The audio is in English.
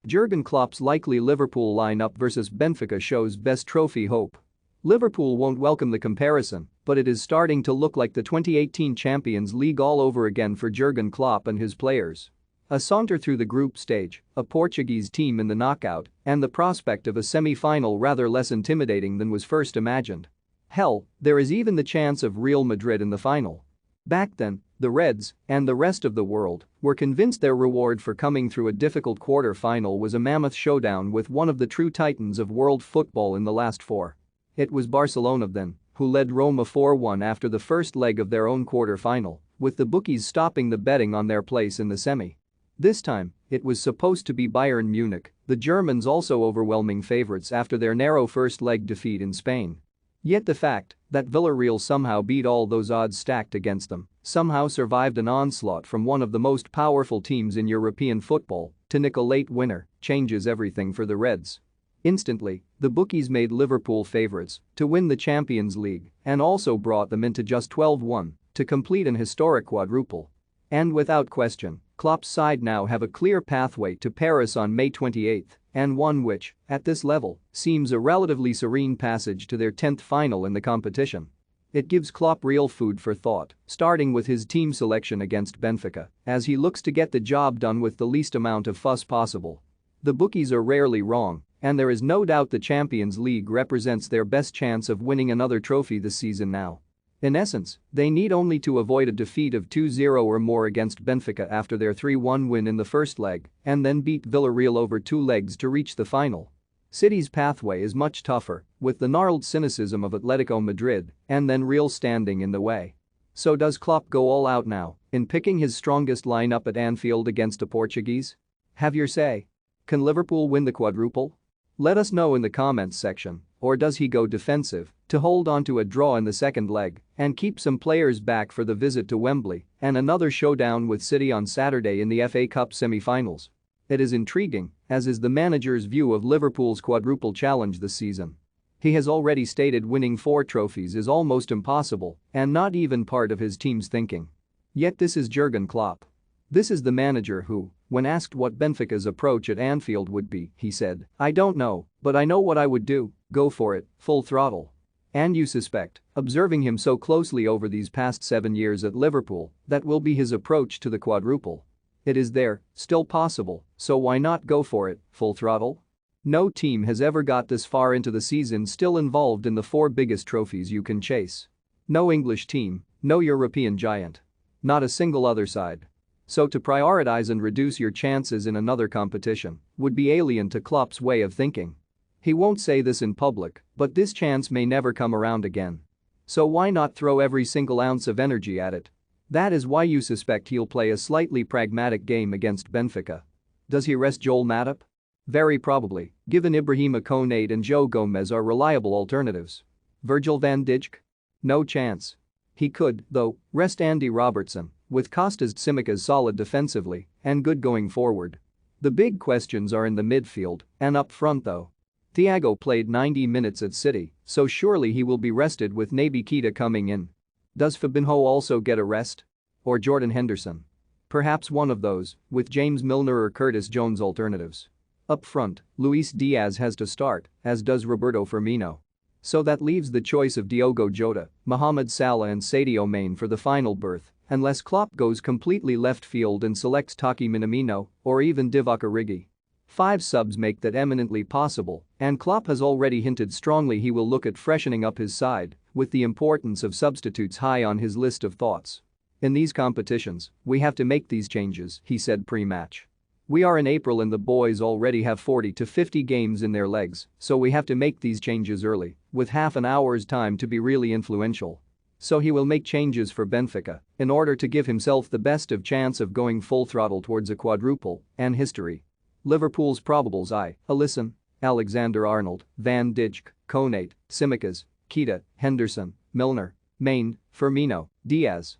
Jurgen Klopp's likely Liverpool lineup versus Benfica shows best trophy hope. Liverpool won't welcome the comparison, but it is starting to look like the 2018 Champions League all over again for Jurgen Klopp and his players. A saunter through the group stage, a Portuguese team in the knockout, and the prospect of a semi-final rather less intimidating than was first imagined. Hell, there is even the chance of Real Madrid in the final. Back then, the Reds, and the rest of the world, were convinced their reward for coming through a difficult quarter-final was a mammoth showdown with one of the true titans of world football in the last four. It was Barcelona then, who led Roma 4-1 after the first leg of their own quarter-final, with the bookies stopping the betting on their place in the semi. This time, it was supposed to be Bayern Munich, the Germans also overwhelming favorites after their narrow first-leg defeat in Spain. Yet the fact that Villarreal somehow beat all those odds stacked against them, somehow survived an onslaught from one of the most powerful teams in European football to nick a late winner, changes everything for the Reds. Instantly, the bookies made Liverpool favorites to win the Champions League and also brought them into just 12-1 to complete an historic quadruple. And without question, Klopp's side now have a clear pathway to Paris on May 28, and one which, at this level, seems a relatively serene passage to their 10th final in the competition. It gives Klopp real food for thought, starting with his team selection against Benfica, as he looks to get the job done with the least amount of fuss possible. The bookies are rarely wrong, and there is no doubt the Champions League represents their best chance of winning another trophy this season now. In essence, they need only to avoid a defeat of 2-0 or more against Benfica after their 3-1 win in the first leg and then beat Villarreal over 2 legs to reach the final. City's pathway is much tougher, with the gnarled cynicism of Atletico Madrid and then Real standing in the way. So does Klopp go all out now in picking his strongest lineup at Anfield against the Portuguese? Have your say. Can Liverpool win the quadruple? Let us know in the comments section, or does he go defensive to hold on to a draw in the second leg and keep some players back for the visit to Wembley and another showdown with City on Saturday in the FA Cup semi-finals? It is intriguing, as is the manager's view of Liverpool's quadruple challenge this season. He has already stated winning 4 trophies is almost impossible and not even part of his team's thinking. Yet this is Jurgen Klopp. This is the manager who, when asked what Benfica's approach at Anfield would be, he said, "I don't know, but I know what I would do, go for it, full throttle." And you suspect, observing him so closely over these past 7 years at Liverpool, that will be his approach to the quadruple. It is there, still possible, so why not go for it, full throttle? No team has ever got this far into the season still involved in the 4 biggest trophies you can chase. No English team, no European giant. Not a single other side. So to prioritize and reduce your chances in another competition would be alien to Klopp's way of thinking. He won't say this in public, but this chance may never come around again. So why not throw every single ounce of energy at it? That is why you suspect he'll play a slightly pragmatic game against Benfica. Does he rest Joel Matip? Very probably, given Ibrahima Konate and Joe Gomez are reliable alternatives. Virgil van Dijk? No chance. He could, though, rest Andy Robertson, with Kostas Tsimikas solid defensively and good going forward. The big questions are in the midfield and up front though. Thiago played 90 minutes at City, so surely he will be rested with Naby Keita coming in. Does Fabinho also get a rest? Or Jordan Henderson? Perhaps one of those, with James Milner or Curtis Jones alternatives. Up front, Luis Diaz has to start, as does Roberto Firmino. So that leaves the choice of Diogo Jota, Mohamed Salah and Sadio Mane for the final berth, unless Klopp goes completely left field and selects Taki Minamino or even Divock Origi. 5 subs make that eminently possible, and Klopp has already hinted strongly he will look at freshening up his side, with the importance of substitutes high on his list of thoughts. In these competitions, we have to make these changes, he said pre-match. We are in April and the boys already have 40 to 50 games in their legs, so we have to make these changes early, with half an hour's time to be really influential. So he will make changes for Benfica in order to give himself the best of chance of going full throttle towards a quadruple and history. Liverpool's probables Alisson, Alexander-Arnold, Van Dijk, Konate, Tsimikas, Keita, Henderson, Milner, Mane, Firmino, Diaz.